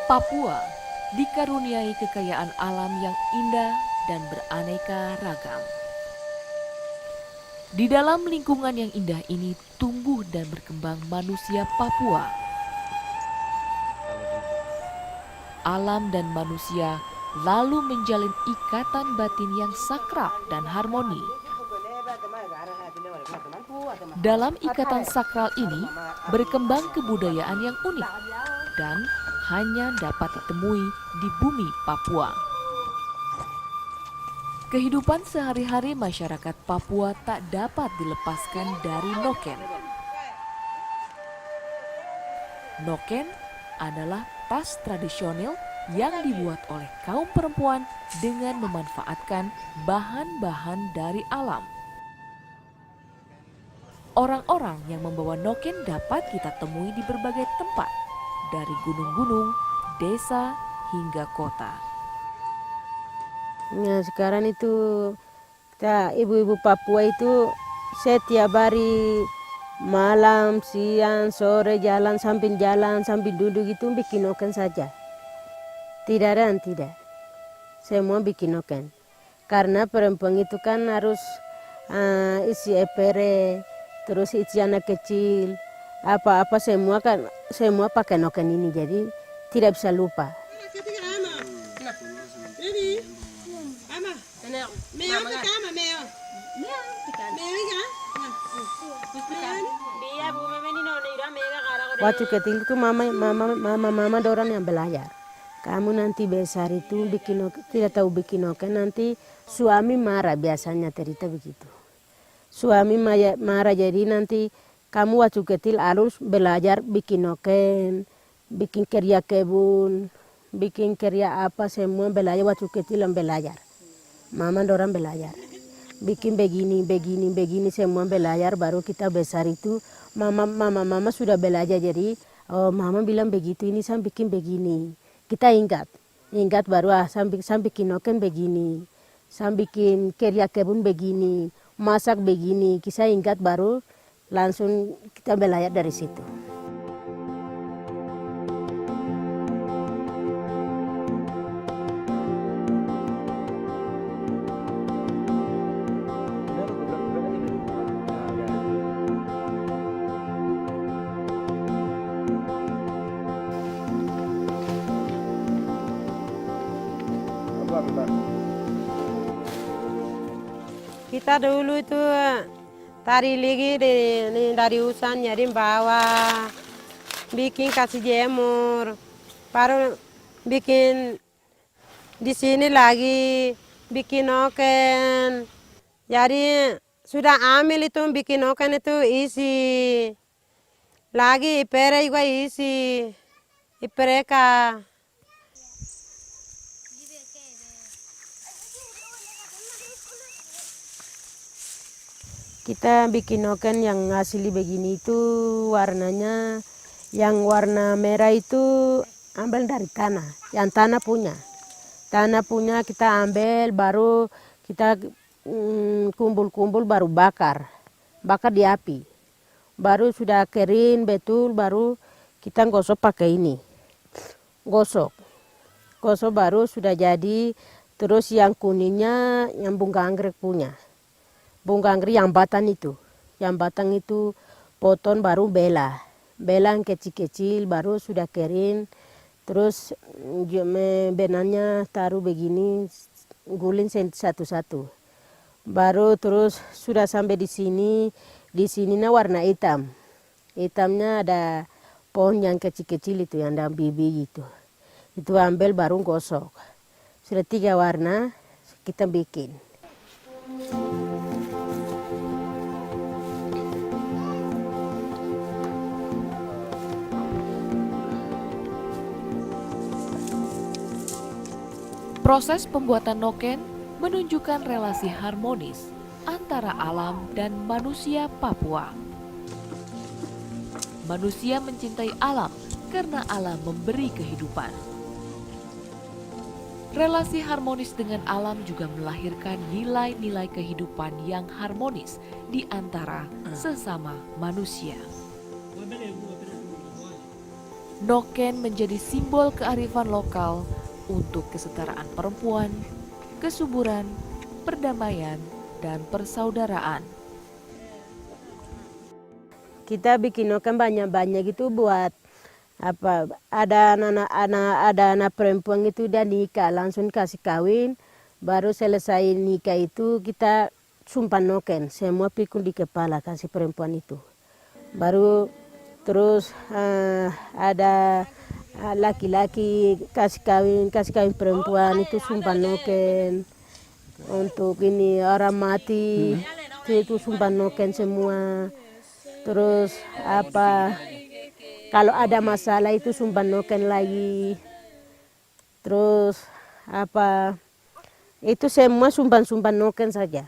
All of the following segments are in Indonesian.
Papua dikaruniai kekayaan alam yang indah dan beraneka ragam. Di dalam lingkungan yang indah ini tumbuh dan berkembang manusia Papua. Alam dan manusia lalu menjalin ikatan batin yang sakral dan harmoni. Dalam ikatan sakral ini berkembang kebudayaan yang unik dan hanya dapat ditemui di bumi Papua. Kehidupan sehari-hari masyarakat Papua tak dapat dilepaskan dari noken. Noken adalah tas tradisional yang dibuat oleh kaum perempuan dengan memanfaatkan bahan-bahan dari alam. Orang-orang yang membawa noken dapat kita temui di berbagai tempat, dari gunung-gunung, desa, hingga kota. Nah, sekarang itu kita ibu-ibu Papua itu setiap hari malam, siang, sore jalan sambil duduk itu bikin noken saja. Tidak ada yang tidak. Semua bikin noken. Karena perempuan itu kan harus isi epere, terus isi anak kecil, apa-apa semua pakai noken ini, jadi tidak bisa lupa. Waktu kecil itu mama dorang yang belajar. Kamu nanti besar itu tidak tahu bikin noken, nanti suami marah, biasanya cerita begitu. Suami marah, jadi nanti kamu waktu kecil harus belajar bikin noken, bikin kerja kebun, bikin kerja apa semua belajar waktu kecil yang belajar. Mama dorang belajar. Bikin begini semua belajar, baru kita besar itu mama sudah belajar, jadi mama bilang begitu, ini saya bikin begini. Kita ingat baru saya bikin noken begini, saya bikin kerja kebun begini, masak begini, kita ingat baru langsung kita belajar dari situ. Kita dulu itu tari lagi dari hutan nyari bawah, bikin kasih jemur, baru bikin di sini lagi bikin noken. Jadi sudah ambil itu bikin noken itu isi, lagi ipere juga isi, ipereka. Kita bikin noken yang asli begini itu warnanya, yang warna merah itu ambil dari tanah, yang tanah punya. Tanah punya kita ambil, baru kita kumpul-kumpul baru bakar di api. Baru sudah kering betul, baru kita gosok pakai ini. Gosok baru sudah jadi, terus yang kuningnya yang bunga anggrek punya. Bunga anggrek yang batang itu potong baru bela yang kecil-kecil, baru sudah kering, terus benangnya taruh begini, guling satu-satu, baru terus sudah sampai di sini warna hitam, Hitamnya ada pohon yang kecil-kecil itu yang ada biji itu. Itu ambil baru gosok. Sudah 3 warna kita bikin. Proses pembuatan noken menunjukkan relasi harmonis antara alam dan manusia Papua. Manusia mencintai alam karena alam memberi kehidupan. Relasi harmonis dengan alam juga melahirkan nilai-nilai kehidupan yang harmonis di antara sesama manusia. Noken menjadi simbol kearifan lokal untuk kesetaraan perempuan, kesuburan, perdamaian, dan persaudaraan. Kita bikin noken banyak-banyak itu buat apa? Ada anak perempuan itu dia nikah langsung kasih kawin, baru selesai nikah itu kita sumpah noken, semua pikul di kepala kasih perempuan itu. Baru terus ada laki-laki kasih kawin perempuan itu sumpah noken. Untuk ini orang mati itu sumpah noken semua. Terus apa kalau ada masalah itu sumpah noken lagi. Terus apa itu semua sumpah noken saja.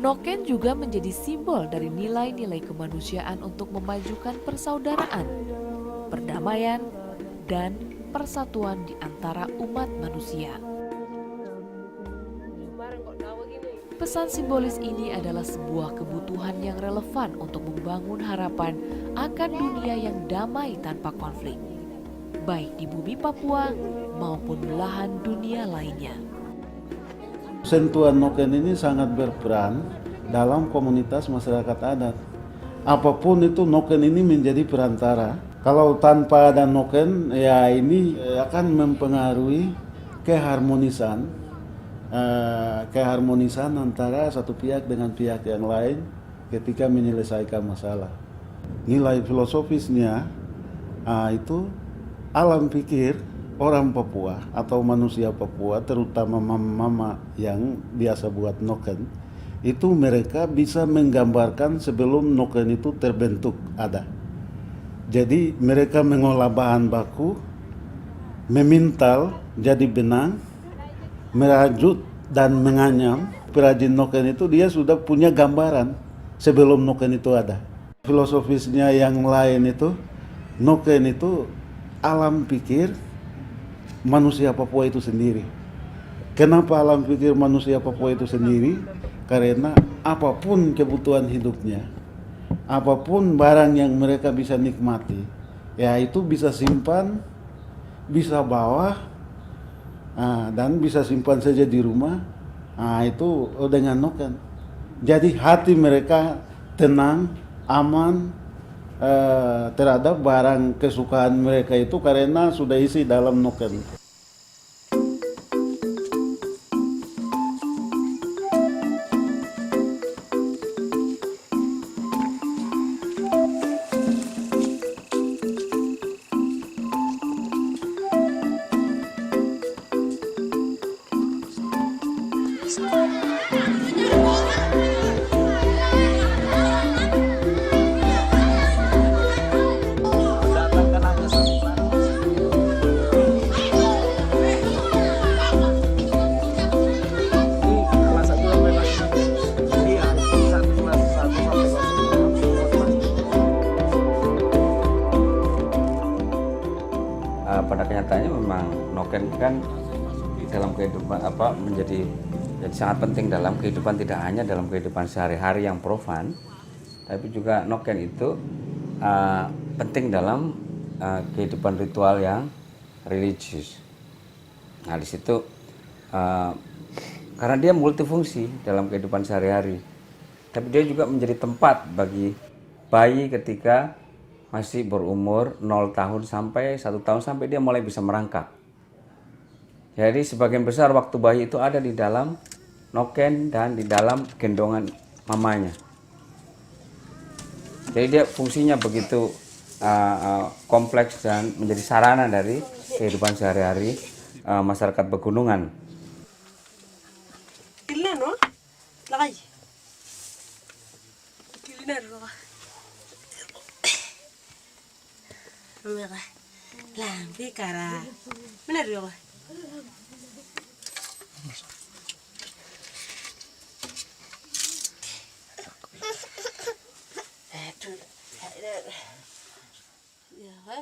Noken juga menjadi simbol dari nilai-nilai kemanusiaan untuk memajukan persaudaraan, perdamaian, dan persatuan di antara umat manusia. Pesan simbolis ini adalah sebuah kebutuhan yang relevan untuk membangun harapan akan dunia yang damai tanpa konflik, baik di bumi Papua maupun belahan dunia lainnya. Sentuhan noken ini sangat berperan dalam komunitas masyarakat adat. Apapun itu noken ini menjadi perantara. Kalau tanpa ada noken, ya ini akan mempengaruhi keharmonisan antara satu pihak dengan pihak yang lain ketika menyelesaikan masalah. Nilai filosofisnya itu alam pikir orang Papua atau manusia Papua, terutama mama-mama yang biasa buat noken, itu mereka bisa menggambarkan sebelum noken itu terbentuk ada. Jadi mereka mengolah bahan baku, memintal jadi benang, merajut dan menganyam. Perajin noken itu dia sudah punya gambaran sebelum noken itu ada. Filosofisnya yang lain itu, noken itu alam pikir manusia Papua itu sendiri. Kenapa alam pikir manusia Papua itu sendiri? Karena apapun kebutuhan hidupnya, apapun barang yang mereka bisa nikmati, ya itu bisa simpan, bisa bawa, dan bisa simpan saja di rumah. Itu dengan noken. Jadi hati mereka tenang, aman terhadap barang kesukaan mereka itu karena sudah isi dalam noken. Pada kenyataannya memang noken kan dalam kehidupan menjadi sangat penting dalam kehidupan, tidak hanya dalam kehidupan sehari-hari yang profan, tapi juga noken itu penting dalam kehidupan ritual yang religius. Nah di situ karena dia multifungsi dalam kehidupan sehari-hari. tapi dia juga menjadi tempat bagi bayi ketika masih berumur 0 tahun sampai 1 tahun sampai dia mulai bisa merangkak. Jadi sebagian besar waktu bayi itu ada di dalam noken dan di dalam gendongan mamanya. Jadi dia fungsinya begitu kompleks dan menjadi sarana dari kehidupan sehari-hari masyarakat pegunungan.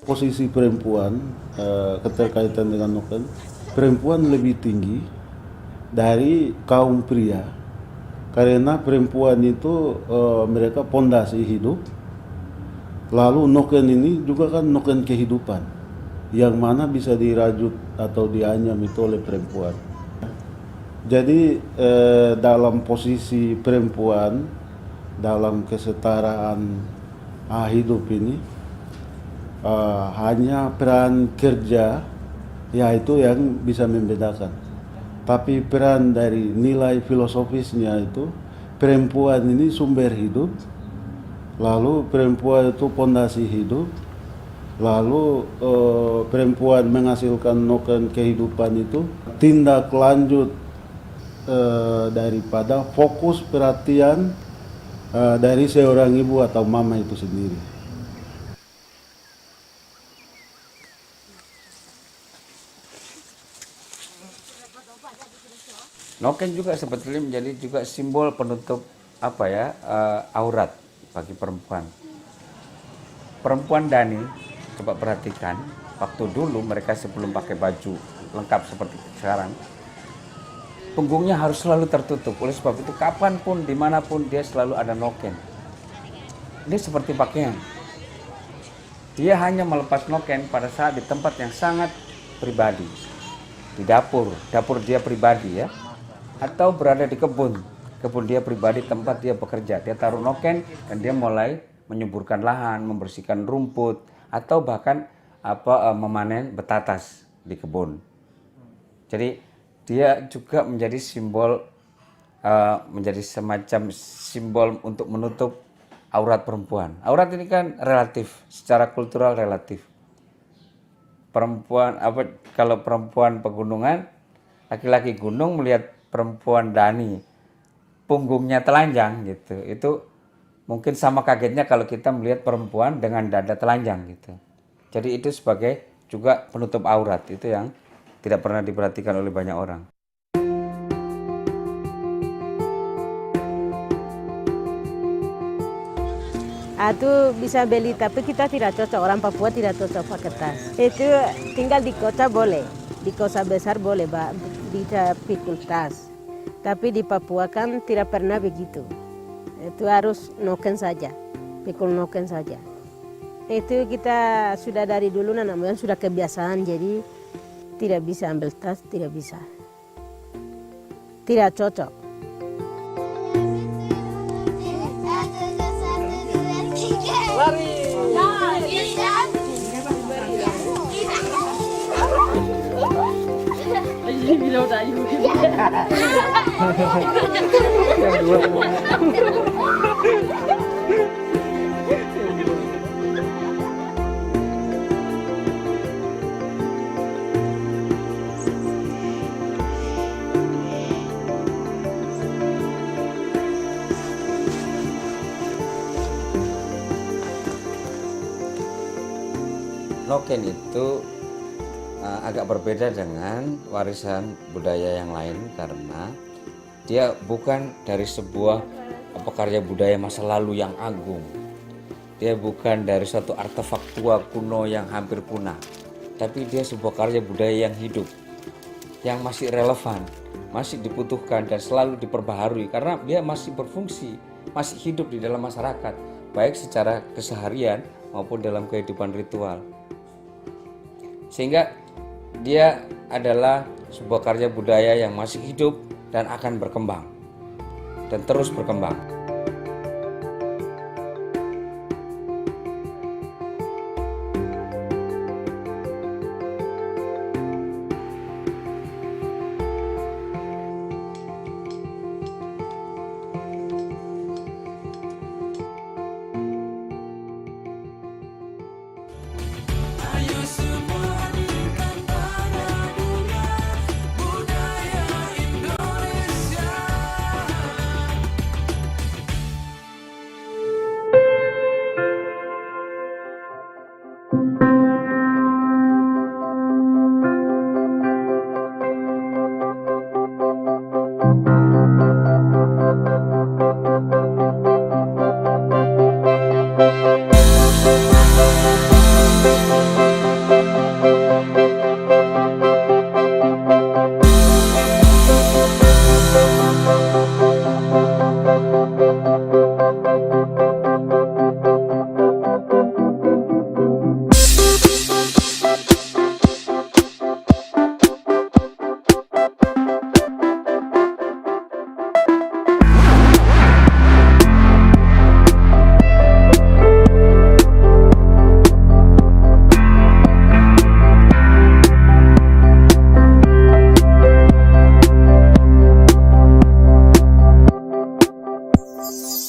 Posisi perempuan keterkaitan dengan noken, perempuan lebih tinggi dari kaum pria karena perempuan itu mereka pondasi hidup, lalu noken ini juga kan noken kehidupan yang mana bisa dirajut atau dianyam itu oleh perempuan. Jadi dalam posisi perempuan dalam kesetaraan hidup ini hanya peran kerja yaitu yang bisa membedakan. Tapi peran dari nilai filosofisnya itu perempuan ini sumber hidup, lalu perempuan itu pondasi hidup, lalu perempuan menghasilkan noken kehidupan itu tindak lanjut daripada fokus perhatian dari seorang ibu atau mama itu sendiri. Noken juga sebetulnya menjadi juga simbol penutup aurat bagi perempuan. Perempuan Dani, coba perhatikan, waktu dulu mereka sebelum pakai baju lengkap seperti sekarang, punggungnya harus selalu tertutup. Oleh sebab itu kapanpun, dimanapun dia selalu ada noken. Ini seperti pakaian. Dia hanya melepas noken pada saat di tempat yang sangat pribadi, di dapur dia pribadi ya, atau berada di kebun dia pribadi tempat dia bekerja. Dia taruh noken dan dia mulai menyuburkan lahan, membersihkan rumput, atau bahkan memanen betatas di kebun. Jadi dia juga menjadi simbol, menjadi semacam simbol untuk menutup aurat perempuan. Aurat ini kan relatif, secara kultural relatif. Perempuan kalau perempuan pegunungan, laki-laki gunung melihat perempuan Dani punggungnya telanjang gitu, itu mungkin sama kagetnya kalau kita melihat perempuan dengan dada telanjang gitu. Jadi itu sebagai juga penutup aurat, itu yang tidak pernah diperhatikan oleh banyak orang. Itu bisa beli, tapi kita tidak cocok, orang Papua tidak cocok pakai tas. Itu tinggal di kota boleh, di kota besar boleh bisa pikul tas. Tapi di Papua kan tidak pernah begitu. Itu harus noken saja, pikul noken saja. Itu kita sudah dari dulu namanya sudah kebiasaan, jadi tidak bisa ambil tas, tidak bisa. Tidak cocok. Noken itu agak berbeda dengan warisan budaya yang lain karena dia bukan dari sebuah karya budaya masa lalu yang agung. Dia bukan dari suatu artefak tua kuno yang hampir punah, tapi dia sebuah karya budaya yang hidup, yang masih relevan, masih dibutuhkan dan selalu diperbaharui karena dia masih berfungsi, masih hidup di dalam masyarakat, baik secara keseharian maupun dalam kehidupan ritual. Sehingga dia adalah sebuah karya budaya yang masih hidup dan akan berkembang dan terus berkembang. Thank you.